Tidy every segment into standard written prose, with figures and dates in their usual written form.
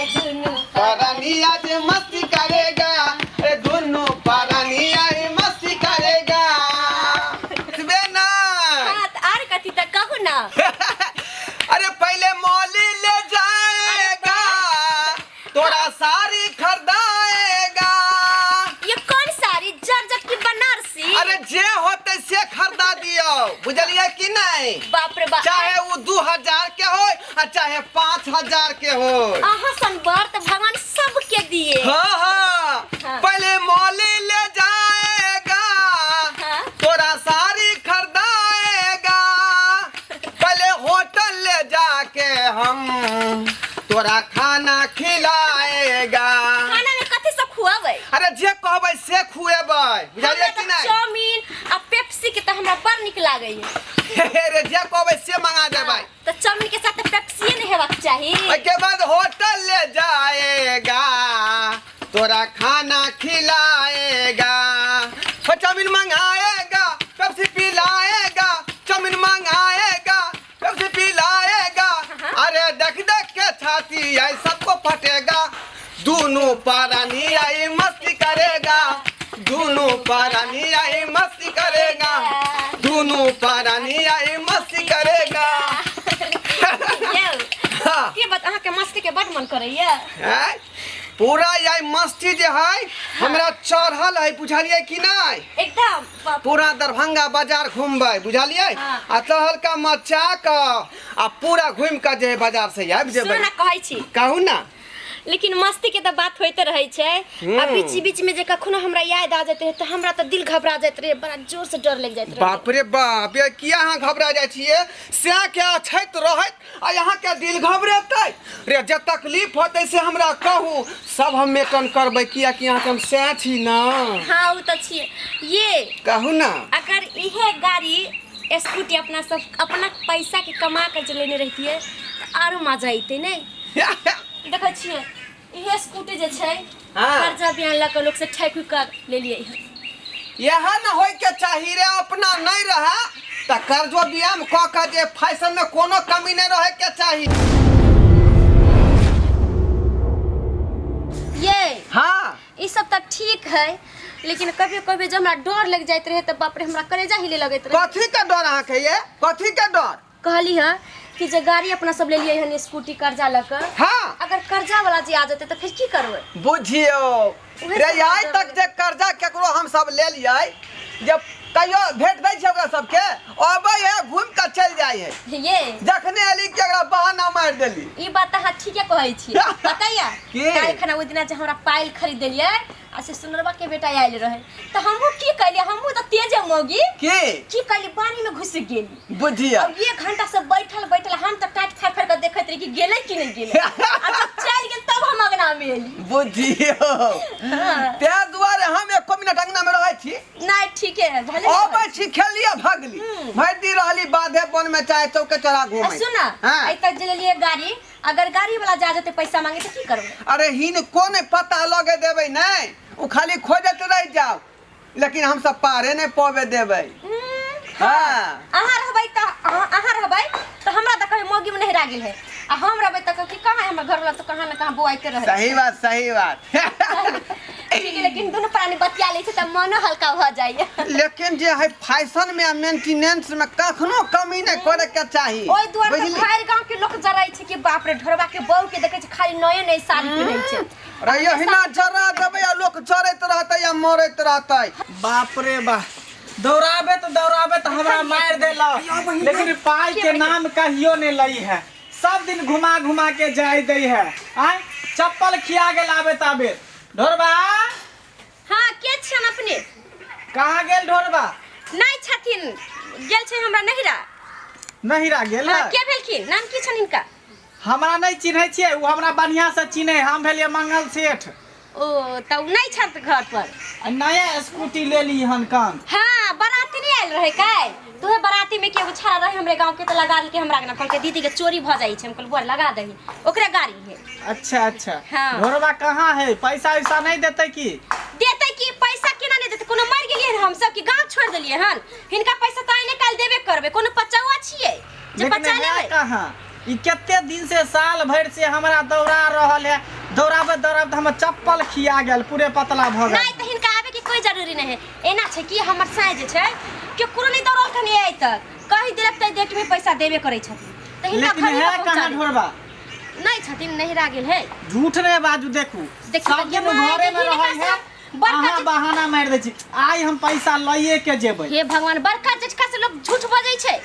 दोनों परानी आज मस्ती करेगा, अरे दोनों परानी आज मस्ती करेगा। सुबह ना हाँ तो आर कथी तक कहू ना। अरे पहले मौली ले जाएगा, तोरा साड़ी खरीदाएगा। ये कौन साड़ी जर्जट की बनारसी? अरे जे होते से खरीदा दियो, बुझलिए कि नहीं? बाप रे बाप, चाहे वो 2000 के हो और चाहे 5000 के हो। अहाँ संबर तो भगवान सबके दिए। हाँ हाँ, हाँ। पहले मौली ले जाएगा, हाँ। तोरा साड़ी खरीदाएगा। पहले होटल ले जाके हम तोरा खाना खिलाएगा। खाना में कथी सब खुआबै? अरे जे कहबै से खुएबै, बुझलिए कि नहीं? चाउमीन आ पेप्सी के तो हमरा बड़ निक लागैए। रे जे कहबै से मंगा देबै। तो चाउमीन के साथ पेप्सी नहीं हेबाक चाही। उसके बाद होटल ले जाएगा, तोरा खाना खिलाएगा। वो चाउमीन मंगाएगा, पेप्सी पिलाएगा, चाउमीन मंगाएगा, पेप्सी पिलाएगा। अरे देख देख के छाती है सबको फटेगा। दोनों परानी आई मस्ती करेगा, दोनों परानी आई मस्ती करेगा, दोनों परानी आई मस्ती करेगा। हाँ। की बात अहाँ के मस्ती के बड मन करैया। हैं? पूरा यही मस्ती जे है हमरा चढ़ल है, बुझलिए कि नहीं? एकदम बाप। पूरा दरभंगा बाजार घूमबै, बुझलिए? हाँ। आ तहलका मचा क आ पूरा घूम के जे बाजार से आबि जेबै। सुन कहै छी, कहू ना। लेकिन मस्ती के तो बात होते रहे छे। आ बीच बीच में जे कखनो हमरा याद आ जाते है तो हमरा तो दिल घबरा जात रहे, बड़ा जोर से डर लग जात रहे। बाप रे बाप, ये किया अहाँ घबरा जाइ छिए? से क्या छैत रहत आ यहाँ के दिल घबरेतै? रे जे तकलीफ होतै से हमरा कहू, सब हम मेटन करबै, किया कि यहाँ के हम से छी ना। हाँ वो तो छिए। ये कहू ना। अगर इहे गाड़ी स्कूटी अपना सब अपना पैसा के कमा कर चलेने रहती है तो आरो मजा आते नहीं। देखो छिए इहे स्कूटी जे छै, हाँ। कर्जा बियान ला के लोग से ठेक कर ले लिए है। यह न होय के चाही रे, अपना नहीं रहा त कर्जो बियाम क के जे फैशन में कोनो कमी नहीं रहे के चाही। ये हाँ, ई सब तक ठीक है, लेकिन कभी कभी जब हमरा डर लग जात रहे तो बाप रे हमरा कलेजा हिले लगत रहे। कथी के डर अहाँ के ये? कथी के डर? कहली है कि जे गाड़ी अपना सब ले लिए हन स्कूटी कर्जा लेकर, हाँ, अगर कर्जा वाला जी आ जाते तो फिर की करबै? बुझियो उहे रे, सब यहाँ डर तक जे कर्जा केकरो हम सब ले लियै, जब कहियो भेट दै छै ओकरा सबके, अबै है घूम के चल जाय है। ये जखने एली के ओकरा बहाना मार देली। ई बात अहाँ ठीके कहै छी। बताइया के? काल खना ओइ दिना जे हमरा पायल खरीद देलिए आ से सुनरबा के बेटा आइल रहे तो हमहू की कहलिए, हमहू तो तेजे मोगी के की कहली पानी में घुस गेली। बुझियो अब 1 घंटा से बैठल बैठल हम तो टाट फाड़ फाड़ के देखत रही कि गेले कि नहीं गेले। आ जब चल गेल तब हम अंगना में एली। बुझियो हाँ। ते दुआरे हम 1 मिनट अंगना में रहै छी। नहीं ठीक है भले। अबै छी खेलिए भगली, भर दी रहली बाधे बन में चाहे चौके चढ़ा घूमे। सुना हाँ। आई तक जे लिए गाड़ी, अगर गाड़ी वाला जा जाते पैसा मांगे तो की करबे? अरे हिन कोने पता लगे देबै नहीं, उ खाली खोजत रह जाओ, लेकिन हम सब पारे नहीं पवे देबै। हाँ। अहाँ रहबै तो हमरा त कहीं मोगी में नहीं रागिल है, आ हम रहबै त कि कहां हमर घर वाला तो कहां न कहां बोआइते रहे। सही बात, सही बात। ठीक है, लेकिन दोनों प्राणी बतिया ले त मन हल्का हो जाए। लेकिन जे है फैशन में मेंटेनेंस में कखनो कमी नहीं करे के चाही। ओइ दुआरे त भैर गांव के लोग जराई छै कि बाप रे ढोरबा के बहू के देखे छै खाली नए नए साड़ी पिनै छै। रे यहिना जरा देबै आ लोग चरैत रहतै या मरैत रहतै। बाप रे बाप, दौड़ाबे तो हमरा मार देला, लेकिन पाई के नाम कहियो नहीं लई है। सब दिन घुमा घुमा के जाय दै है। आय चप्पल खिया गेल आबे ताबे। ढोरबा हां के छन अपने? कहाँ गेल ढोरबा? नहीं छथिन, गेल छै हमरा नहिरा। नहिरा गेल है? हां के भेलखिन? नाम की छन इनका? हमरा नहीं चिन्है छियै, उ हमरा बढ़िया से चिन्है। हम भेलिए मंगल सेठ। ओ तब नहीं छत घर पर। नया स्कूटी ले ली हन कान। हाँ बाराती नहीं आयल रहे काल, तुहे बाराती में के छाड़ा रहे हमरे गांव के तो लगा के हमरा के ना कहल के दीदी के चोरी भ जाई छै। हम कहल बुआ लगा दही, ओकरे गाड़ी है। अच्छा अच्छा। हाँ। ढोरबा कहाँ है? पैसा वैसा नहीं देते की? देते की पैसा केना नहीं देते? कोनो मर गेलिए हम सब की गांव छोड़ देलिए हन, हिनका पैसा तो आइने काल देबे करबे। कोनो पचावा छिए जे लेकिन बचा है लेबे? कहाँ? ई केते दिन से साल भर से हमरा दौड़ा रहल है, दौड़ाबे दौड़ाबे हमर चप्पल खिया गेल, पूरे पतला भ गेल। नहीं त हिनका आवे के कोई जरूरी नहीं है। एना छै कि हमर साय जे छै केकरो नहीं दौड़ल खनी आइ तक कहि दिलक त डेट में पैसा देबे करै छथिन। त हिनका लेकिन है कहाँ ढोरबा नहीं छथिन, नहिरा गेल है। झूठ रे बाजू, देखू सब दिन घरे में रहै है, अहाँ बहाना मार दै छी। आइ हम पैसा लइए के जेबै। हे भगवान, बड़का जेठका से लोग झूठ बजै छै।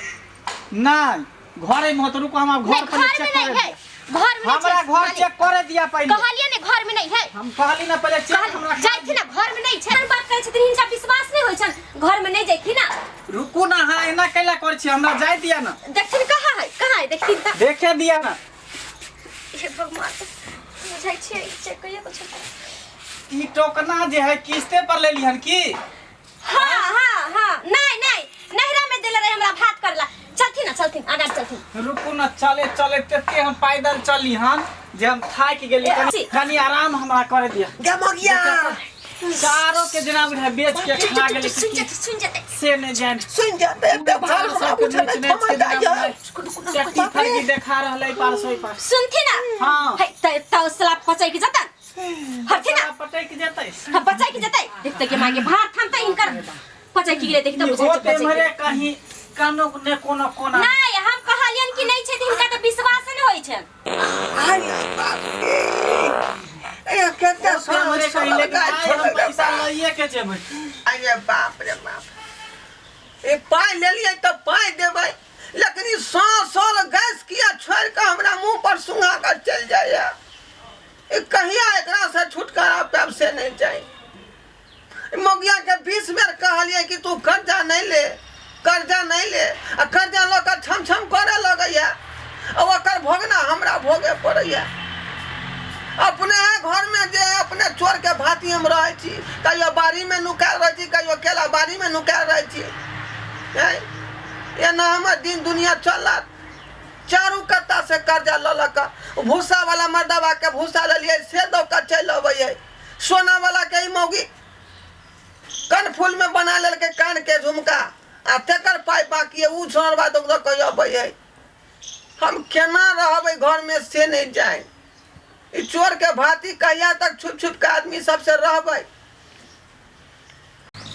नहीं घरे में तो रुको, हम घर पर चेक नहीं है, घर में हमरा घर चेक करे दिया पहले। कहलिए ने घर में नहीं है, हम कहली ना पहले चेक हमरा जाई थी ना घर में नहीं छै। बात करै छथिन हिनका विश्वास नहीं होय छन, घर में नहीं जाई थी ना। रुकू ना, हां एना कैला कर छी, हमरा जाय दिया ना। देखथिन कहाँ है देखथिन त देखे दिया ना। हे भगवान, बुझाई छै चेक करिए कुछ। ई टोकना जे है किस्ते पर ले लिहन की? हाँ नहीं नहिरा में देले रहे हमरा भात करला। चलथिन आगा चलथिन। रुकू ना, चले चले तेते हम पैदल चली हन जे हम थाक गेली। कनी आराम हमरा करे दिया। गमगिया चारों के जनाब है बेच के खा गेली। सुन जते से ने जान सुन जाते ते भार सब कुछ चट्टी फरकी देखा रहलै 500 पर। सुनथि ना। हां त सला पचाई के जतन हथि ना, पटाई के जेतै। हां पचाई के जतै। देखते के मांगे भात थामतै इनकर पचाई के ले। देखि त बुझाई छै होते मरे कहीं कानो ने कोनो कोना। नहीं हम कहलियन कि नहीं छै त हिनका त विश्वास नहीं होय छै। अरे बाप रे, ए केते हमरे कहिले के पैसा लइए के जेबै। अरे बाप रे बाप, ए पाई ले लिए तो पाई देबै, लेकिन ई 100 गैस किया छोड़ के हमरा मुंह पर सुंघा कर चल जाए। ए कहिया एकरा से छुटकारा पाब से नहीं चाहिए। मोगिया के 20 बेर कहलिए कि तू कर्जा नहीं ले आ कर्जा ल के छम करे लगैया, और ओकर भोगना हमरा भोगे पड़ैया। अपने घर में जे अपने चोर के भाती हम रहे छी, कहियो बाड़ी में नुकाल रहे छी, कहियो केला बाड़ी में नुकाल रहे छी। ये ना हमर दिन दुनिया चलत। चारू कत्ता से कर्जा ललक, भूसा वाला मर्दवा के भूसा ले लिए से दो के चल अबै। सोना वाला के मौगी कन फूल में बना लेल के कान के झुमका आ तेकर पाई बाकी उ सोनरवा दो कहियो अबै। हम केना रहबै घर में से नहीं जाए। ई चोर के भाती कहिया तक छुप के आदमी सबसे रहबै।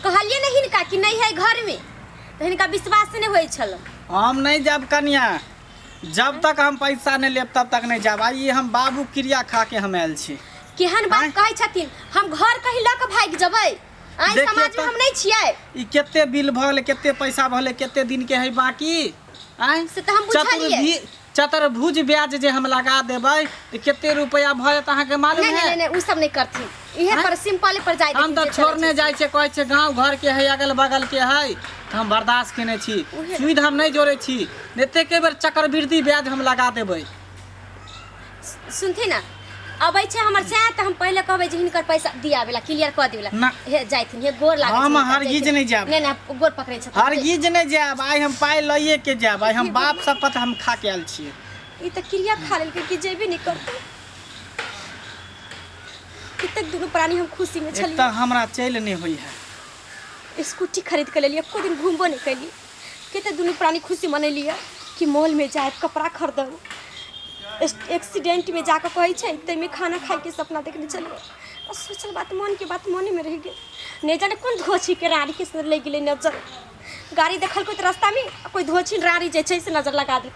कहलिए नहीं हिनका कि नहीं है घर में, तो हिनका विश्वास नहीं होय छल। हम नहीं जाब कन्या, जब तक हम पैसा नहीं लेब तब तक नहीं जाब। आई हम बाबू क्रिया खा के हम आयल छी। केहन बात कहै छथिन, हम घर कहि ल के भाग जबै। आई समाज में हम नहीं छियै। ई केते बिल भले, केते पैसा भले, केते दिन के है बाकी। आई से त हम बुझलिए। चतुर्भुज ब्याज जे हम लगा देबै त केते रुपया भ जात अहाँ के मालूम है? नहीं उ सब नहीं करथिन। इहे पर सिंपल पर जाय। हम तो छोड़ने जाय छे, कहै छे गांव घर के है, अगल बगल के है, हम बर्दाश्त केने छी। सुविधा हम नहीं जोड़े छी, नेते के बेर चक्रवृद्धि ब्याज हम लगा देबै। सुनथि ना, अबै छे हमर से त हम पहले कहबै जे हिनकर पैसा दियावेला क्लियर क देवेला। हे जायथिन, हे गोर लागै छै। हम हरगिज नहीं जाब। नहीं गोर पकड़ै छथिन। हरगिज नहीं जाब। आई हम पाई लइए के जाब। आई हम बाप शपथ हम खा के आयल छी। ई त क्रिया खा लेल के जेबे नहीं करते। कितक दुनु प्राणी हम खुशी में छली। एक त हमरा चैल नहीं होई है। स्कूटी खरीद के लेलिए, एको दिन घूमबो नहीं कैली। कितक दुनु प्राणी खुशी मनैलिए कि मॉल में जाए कपड़ा खरीदब। एक्सीडेंट में जाकर कहै छै तै में खाना खाए के सपना देखने चलिए। और सोचल बात मन के बात मने में रह गेल। नहीं जाने कौन धोछी के रानी के ले गेले नजर। गाड़ी देखल कोई रास्ता में, कोई धोछी रानी जे छै से नजर लगा दे।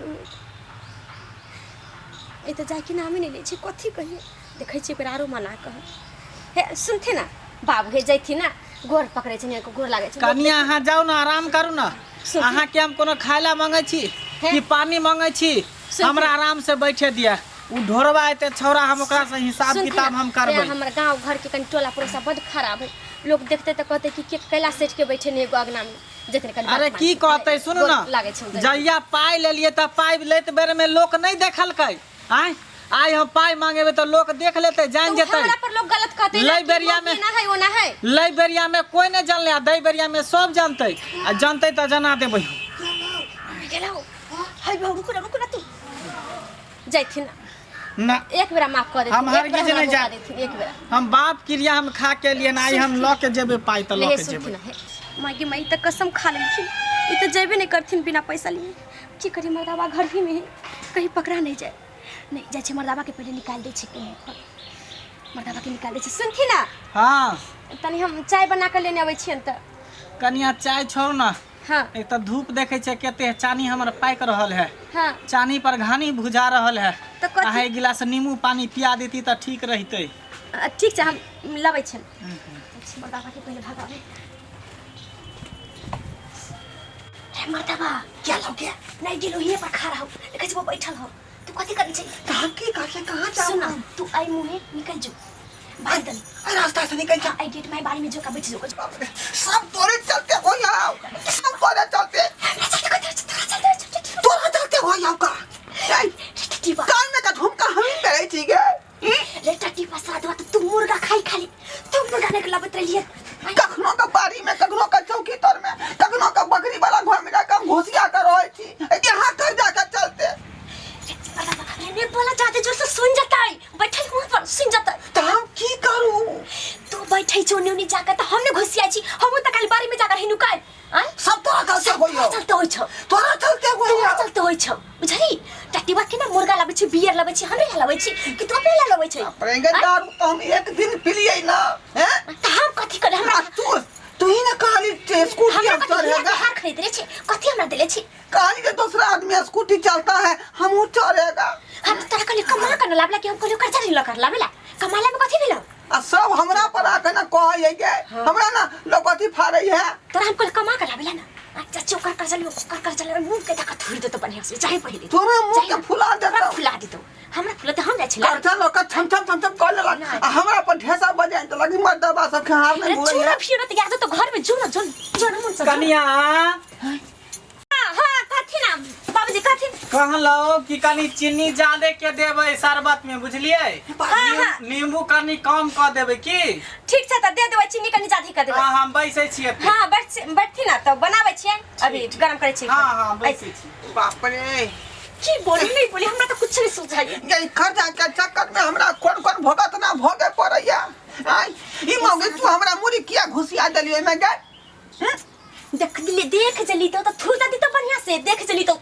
ए त जाय के नामे नहीं ले छै, कथी कहिए। देखै छै आरो मना कह। हे सुनथे ना बाबू, हे जैथि ना गोर पकड़े छै, ने गोर लागे छै। कनिया अहाँ जाऊ ना, आराम करू ना। अहाँ के हम कोनो खायला मांगे छी कि पानी मांगे छी? हमरा आराम से बैठे दिया। उ ढोरवा एते छौरा, हम ओकरा से हिसाब किताब हम करबै। हमर गांव घर के कन टोला पड़ोसा बड़ खराब है। लोग देखते त कहते कि कैला सेठ के बैठे ने एगो अगना में जतने कन। अरे की कहते सुनू ना, जइया पाई ले लिए त पाई लेत बेर में लोग नहीं देखलकै। आई हम पाई मांगेबे तो लोग देख लेते, जान जेते। हमरा पर लोग गलत कहते लई बेरिया में ना है वो ना है। लई बेरिया में कोई नहीं जानले, आ दई बेरिया में सब जानते। आ जानते त जना देबै। गेलो हाय बाबू, रुको ना तू जाइथिन ना। एक बेरा माफ कर दे। हम हरगिज नहीं जा। एक बेरा हम बाप क्रिया हम खा के लिए ना। आई हम ल के जेबे पाई त ल के जेबे। मागी माई त कसम खा लेलखिन, ई त जेबे नहीं करथिन बिना पैसा लिए। की करी मर्दावा घर भी में है। कहीं पकड़ा नहीं जाए। नहीं जाए छे मर्दावा के पहले निकाल दे छे कहीं पर। मर्दावा के निकाल दे छे। सुनथी ना हाँ तनी हम चाय बना के लेने आबै छियन त। कनिया चाय छोड़ ना। हाँ एक तो धूप देखे छे केते चानी हमर पाक रहल है। हाँ चानी पर घानी भुजा रहल है। तो कथी? आ एक गिलास नींबू पानी पिया देती तो ठीक रहते। ठीक छै हम लबै छन। मर्दावा के पहले भगावे। रे मर्दावा क्या हो गया? नहीं गेलो ये पर खा रहा हूं। देखे छे वो बैठल हो। तू कथी करै छै? कहाँ की काहे कहाँ जाओ? सुन ना तू आई मुहे निकल जो। भाग दन। रास्ता से निकल जा। आई गेट में बारी में जो का बैठ जो। सब तोरे चलते हो यार, सब तोरे चलते हो यार का। कान में का झुमका हम करे छी गे। रे टट्टी पसा दवा तो तू मुर्गा खाई खाली। तू मुर्गा ने लबत रहिए। कखनो का बारी में, कखनो का चौकी तर में, कखनो का बकरी वाला घर में जाकर घोसिया कर रहे छी। यहाँ कर जाकर चलते। ने बोला जाते जोर से सुन जाता है। बैठे मुंह पर सुन जाता है। तो हम की करूं? तू बैठे छोने उनी जाकर तो हमने घुसिया छी। हम त काली बारी में जाकर हिनु काय। सब तोरा चलते हो यार। चलते होई छ। तोरा चलते हो यार। चलते होई छ। बुझली? टट्टी बात के ना मुर्गा लाबै छी, बियर लाबै छी, हमरे लाबै छी कि तू अपने लाबै छी। प्रेंगे दारू तो हम एक दिन पी लिए ना, हैं? त हम कथी करे हमरा तू ही ना कहली स्कूटी हम चढ़ेगा। हां खरीद रे छी। कथी हमरा देले छी? कहली के दूसरा आदमी स्कूटी चलता है, हम वो चढ़ेगा। हम तोरा कहली कमा कर लाबला कि हम कहली कर्जा नहीं लकर लाबला। कमाला में कथी भेलो? आ सब हमरा पर आके ना कहै गे। हमरा ना लोग कथी फाड़ै है। तोरा हम कहली कमा कर लाबला ना। अच्छा चोकर कर चल मुंह के तक थुर दे तो बढ़िया से चाहे पहले तोरा मुंह के फुला देता। फुला दे तो हमरा फुलाते हम जाय छी। कर्जा लोग छम कर लेलक। आ हमरा पर ढेसा बजाय त लगी मर दबा सब खार नहीं बोले चूरा है। फिर त याद तो घर में जो ना मन से कनिया हां कथी ना बाबूजी कथी कहलो कि कनी चीनी ज्यादा के देबै शरबत में बुझलिए। नींबू कनी कम क देबै की? ठीक छै त दे देबै चीनी कनी ज्यादा कर देबै। हां हम बैठे छियै। हां बैठती ना तो बनाबै छियै अभी गरम करे छियै। हां बैठे छी। बाप रे की बोली नहीं बोली हमरा तो कुछ नहीं सुझाई। ये कर्जा के चक्कर में हमरा कोन भोगत ना भोगे पड़ैया। आई ई मौगे तू हमरा मुरी किया घुसिया देलियो में गे। देख जली तो थुर दी तो बढ़िया से देख जली तो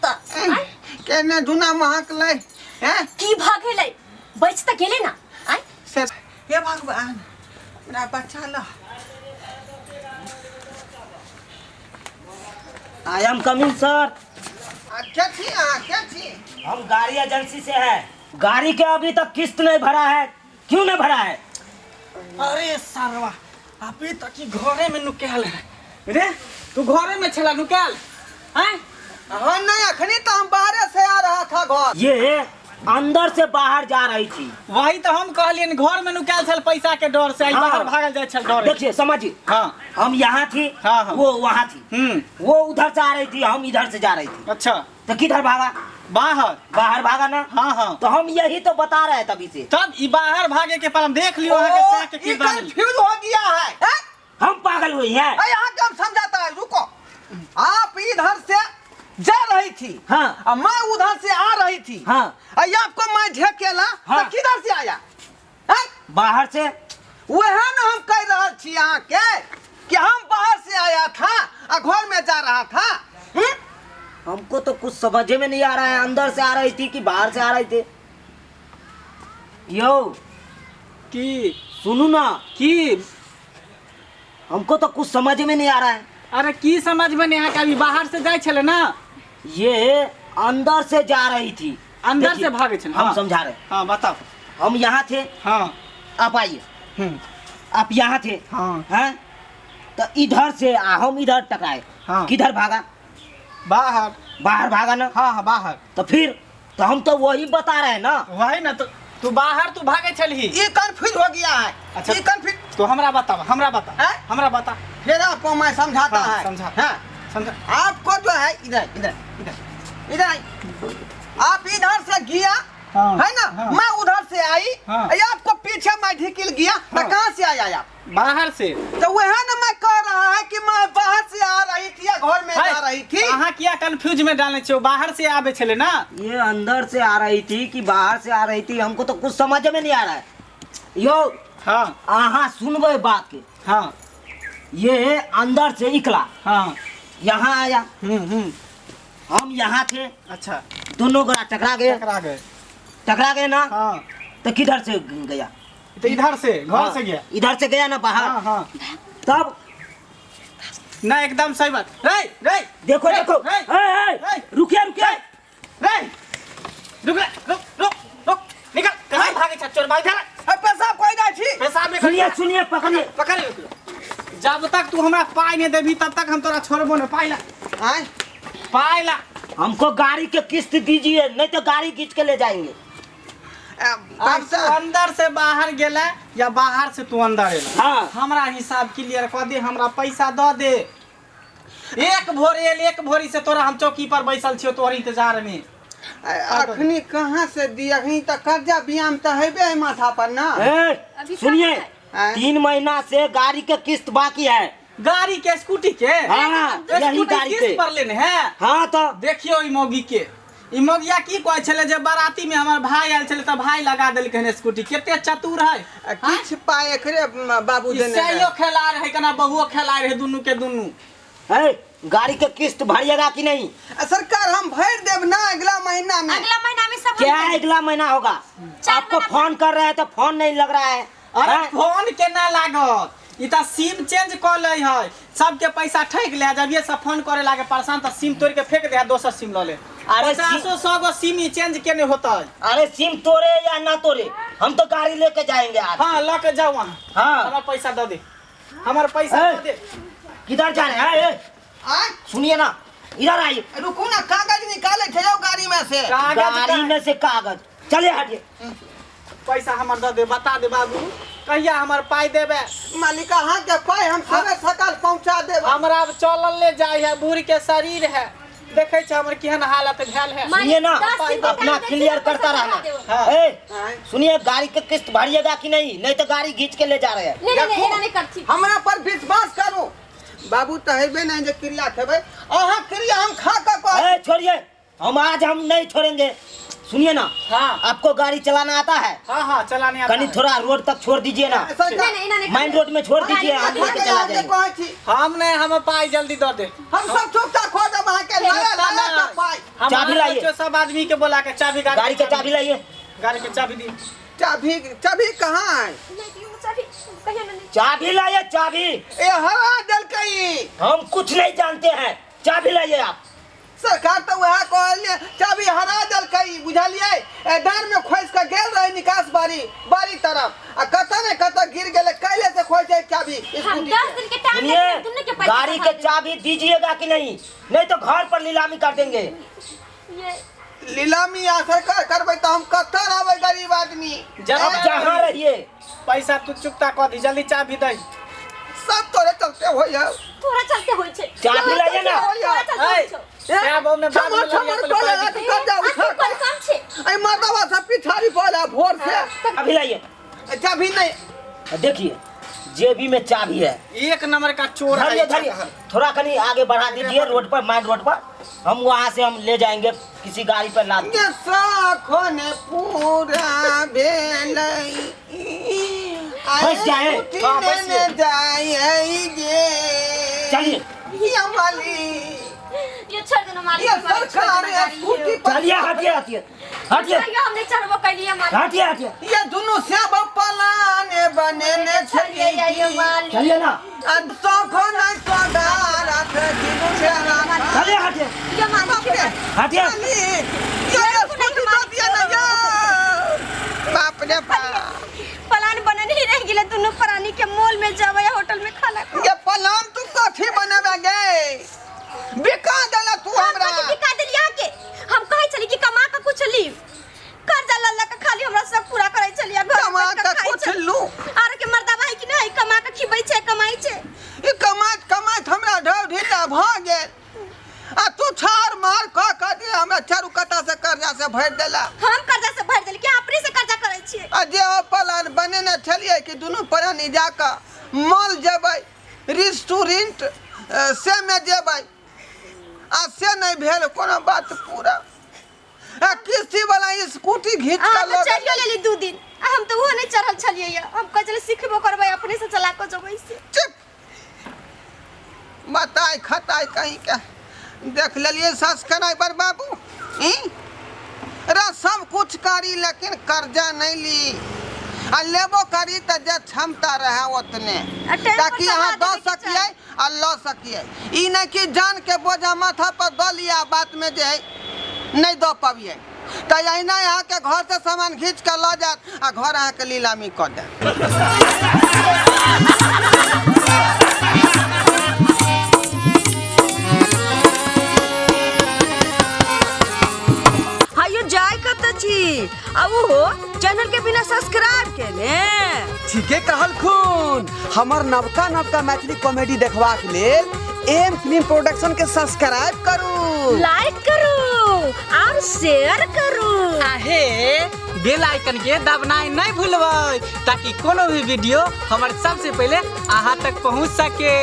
केने दुना महक ले हैं की भागे ले बच त गेले ना। आई से हे भगवान मेरा बच्चा ला। I am coming sir. क्या थी हम गाड़ी एजेंसी से है। गाड़ी के अभी तक किस्त नहीं भरा है। क्यों नहीं भरा है? अरे सरवा अभी तक ही घरे में नुकेल है रे। तू घरे में छला नुकेल हैं? हां नहीं अखनी तो हम बाहर से आ रहा था घर। ये अंदर से बाहर जा रही थी। वही तो हम कहलिए घर में नुकेल छल पैसा के डर से। हाँ। बाहर भागल जाय छल डर। देखिए समझिए। हां हम यहाँ थी। हाँ, हाँ। वो वहाँ थी। वो उधर से आ रही थी, हम इधर से जा रही थी। अच्छा तो किधर भागा? बाहर बाहर भागा ना। हाँ हाँ। तो हम यही तो बता रहे हैं तभी से। तब ई बाहर भागे के पर हम देख लियो है के से के किरदार में। कंफ्यूज हो गया है हैं? हम पागल हुए हैं। यहाँ क्या समझाता है? रुको आप इधर से जा रही थी। हाँ। और मैं उधर से आ रही थी। हाँ। और आपको मैं ढकेला। हाँ। तो किधर से आया हैं? बाहर से। वह ना हम कह रहे थी यहाँ के कि हम बाहर से आया था और घर में जा रहा था। हमको तो कुछ समझ में नहीं आ रहा है। अंदर से आ रही थी कि बाहर से आ रही थी? यो की सुनू ना की हमको तो कुछ समझ में नहीं आ रहा है। अरे की समझ में नहीं आ। अभी बाहर से जाय छले ना। ये अंदर से जा रही थी। अंदर देखिए, से भागे छले। हम समझा रहे। हां बताओ। हम यहाँ थे। हां आप आइए। आप यहाँ थे। हाँ। हैं? तो इधर से हम इधर टकराए। हाँ। किधर भागा? बाहर। बाहर भागा ना। हाँ बाहर। तो फिर तो हम तो वही बता रहे हैं ना। वही ना तो तू बाहर तू भागे चलही। ये कंफ्यूज हो गया है। अच्छा। ये कंफ्यूज तो हमरा बता हैं? हमरा बता। फिर आपको मैं समझाता हाँ, है। समझा। हाँ। समझा। आपको जो है इधर इधर इधर इधर आई। आप इधर से गया हाँ, है ना। हाँ। मैं उधर से आई। हाँ। ये आपको पीछे मैं ढिकिल गया। हाँ। तो कहाँ से आया आप? बाहर से। तो वह ना मैं कह रहा है कि मैं बाहर से आ रही थी या घर में जा रही थी। कहाँ किया कंफ्यूज में डालने छो? बाहर से आवे छले ना। ये अंदर से आ रही थी कि बाहर से आ रही थी हमको तो कुछ समझ में नहीं आ रहा है। यो हाँ आहा सुनबे बात के। हाँ ये अंदर से निकला। हाँ। यहाँ आया। हम यहाँ थे। अच्छा दोनों गोरा टकरा गए टकरा गए ना? हाँ। तो किधर से गया? तो इधर से घर से गया। इधर से गया ना बाहर? हाँ हाँ। तब ना एकदम सही बात। रे रे देखो रे, देखो, रे, ए, रुकिए रुकिए, रे रुक रुक रुक रुक निकल। कहाँ भागे छ चोर? भाग पेशाब कोई जाय छी। पेशाब में सुनिए सुनिए, पकड़िए। पकड़। जब तक तू हमरा पाई नहीं देबी तब तक हम तोरा छोड़बो नहीं। पाई ला, आय पाई ला। हमको गाड़ी के किस्त दीजिए, नहीं तो गाड़ी खींच के ले जाएंगे। अब तू अंदर से बाहर गेला या बाहर से तू अंदर एला, हाँ। हमरा हिसाब क्लियर कर दे, हमरा पैसा दे दे। एक भोरी से तोरा हम चौकी पर बैसल छियो तोहर इंतजार में। अखनी कहाँ से दी? अखनी तो कर्जा बियाम तो हेबे है माथा पर ना। अभी सुनिए, हाँ। 3 महीना से गाड़ी के किस्त बाकी है। गाड़ी के स्कूटी के? हाँ, यही स्कूटी गाड़ी किस्त के। पर लेने हैं। हाँ तो देखियो ई मोगी के, ई मोगिया की कहै छले जे बाराती में हमर भाई आयल छले त भाई लगा देलकै हन स्कूटी। केते चतुर है। किछ पाए एकरे बाबू देने इसयो खेला रहे कना बहुओ खेला रहे, दुनु के दुनु। है, गाड़ी के किस्त भरिएगा कि नहीं? सरकार हम भर देब ना अगला महीना में। अगला महीना में सब क्या अगला महीना होगा? आपको फोन कर रहे हैं तो फोन नहीं लग रहा है। अरे हाँ? फोन केना लागत? ई त सिम चेंज कर ले है, सबके पैसा ठैक ले। जब ये सब फोन करे लागे परेशान त सिम तोड़ के फेंक दे, दोसर सिम ल ले। अरे 50-100 गो सिम ही चेंज केने होता है। अरे सिम तोड़े या ना तोड़े, हम तो गाड़ी लेके जाएंगे आज। हाँ ल के जाओ वहाँ। हाँ। हमारा पैसा दे दे, हमारा पैसा दे दे। किधर जा रहे हैं? आय सुनिए ना, इधर आइए। रुको ना, कागज निकाले थे गाड़ी में से। गाड़ी में से कागज, चलिए हटिए। पैसा हमार दे दे, बता दे बाबू कहिया हमार पाई देबे। मालिक अहाँ के पाई हम सबे सकाल पहुंचा देब। हमरा अब चलल ले जाय है, बूढ़ के शरीर है, देखे छ हमर केहन हालत भेल है। सुनिए ना, 10 दिन का अपना टाइम क्लियर देते, करता पैसा रहना। हाँ। ए, सुनिए, गाड़ी के किस्त भरिएगा कि नहीं? नहीं तो गाड़ी खींच के ले जा रहे हैं। नहीं एना नहीं करती। हमरा पर विश्वास करो। बाबू तो हेबे नहीं जे क्रिया खेबे। अहाँ क्रिया हम खा का कह। ए, छोड़िए, हम आज हम नहीं छोड़ेंगे। सुनिए ना, हाँ आपको गाड़ी चलाना आता है? हाँ हाँ चलाने आता कहीं है। थोड़ा रोड तक छोड़ दीजिए ना, नहीं मेन रोड में छोड़ दीजिए, हम लेके चला जाएंगे। हमने हम पाई जल्दी दे दे। हम सब चुपता खो दब अहाँ के लगा लगा पाई। चाबी लाइए। बच्चों सब आदमी के बोला के चाबी गाड़ी के चाबी लाइए। गाड़ी के चाबी दी। चाबी कहाँ है? नहीं दियो चाबी, कहियो ना नहीं। चाबी लाइए, चाबी। ए हरा दल कई। हम कुछ नहीं जानते हैं, चाबी लाइए आप। सरकार तो वह कहले चाबी हरा दल कई, बुझलिए? ए डर में खोज के गेल रहे निकास बारी तरफ आ कत ने कत गिर गेले, कैले से खोज जाए चाबी हम स्कूटी 10 के। दिन के टाइम सुनिए, देते, तुमने के पैसा गाड़ी के चाबी दीजिएगा कि नहीं? नहीं तो घर पर नीलामी कर देंगे। ये लीलामी आ सरकार करबे तो हम कत्ता रहबे गरीब आदमी। अब जहाँ रहिए। पैसा तू चुकता कर दी, जल्दी चाबी दे। सब तोरे चलते हो या तोरा चलते होय छै। चाबी लाइए ना। तोरा चलते होय छै। क्या बोल में बात छमर छमर टोले आके कर जा आ उठा। तू कोन काम छै? आई मर्दवा सब पिछाड़ी पड़ा भोर से। चाबी लाइए। चाबी नहीं। देखिए, जेबी में चाबी है। एक नंबर का चोर है। धरिए धरिए, थोड़ा कहीं आगे बढ़ा दीजिए रोड पर, मेन रोड पर। हम वहाँ से हम ले जाएंगे किसी गाड़ी पर लाद के। ये साखोने पूरा भेलई। फंस जाए। हाँ, फंस ने जाए ये। चलिए ये वाली ये छोड़ देना मालिक। ये सरकार है स्कूटी पर। चलिए, हटिए हटिए हटिए ये हमने चढ़बो कैलिए मालिक। हटिए हटिए। ये दोनों से पलाने बने ने चलिए ये छली। मालिक। चलिए ना, अब साखोने सदारा थे दिनु से राखा। चलिए हटिए ये मालिक के हटिए। ये स्कूटी तो दिया ना यार। बाप रे बाप। प्लान बनन ही रह गेले, दोनों प्राणी के मॉल में जावे या होटल में खाना खाओ। ये प्लान तू कथी बनावे गे? बिका देला तू हमरा। हम बिका देलिया के। हम कहे चली कि कमा के कुछ ली, कर्जा लल्ला के खाली हमरा सब पूरा करे चलिया। घर कमा बैठ के खाई कुछ छै। लू। आर के मर्दावा है कि नहीं, कमा के खिबै छै, कमाई छै। ई कमात हमरा ढौ ढीला भ गेल। आ तू छार मार क दे हमरा चारू कता से कर्जा से भर देला। हम कर्जा से भर देली कि अपने से कर्जा करे छियै। आ जे ओ प्लान बनेने छलिए कि दुनू प्राणी जाके मॉल जेबै, रेस्टोरेंट से में जेबै, आ से नहीं भेल कोनो बात पूरा। आ किस्ती वाला स्कूटी घीच के हम लग चढ़ियो लेली 2 दिन। हम तो वो नहीं चढ़ल छलिए या। हम कह चले सिखबो करबै, अपने से चला के जबै से। चुप। बताई खताई कहीं के देख लेलिए सास कनाई पर बाबू। रे सब कुछ करी लेकिन कर्जा नहीं ली आ लेबो करी त जे क्षमता रहे उतने ताकि अहाँ दो सकिए आ लो सकिए। ई नहीं कि जान के बोझा माथा पर दो लिया बात में जे है नहीं दो पाबिए तो अहिना यहाँ के घर से सामान खींच के लो जात आ घर अहाँ के लीलामी कर दे। जाय कत छी अब हो चैनल के बिना सब्सक्राइब के ने ठीके कहल खून हमर नवका नवका मैथिली कॉमेडी देखबाक लेल एम फिल्म प्रोडक्शन के सब्सक्राइब करू, लाइक करू और शेयर करू आहे बेल आइकन के दबनाई नहीं भूलबै ताकि कोनो भी वीडियो हमारे सबसे पहले अहाँ तक पहुंच सके।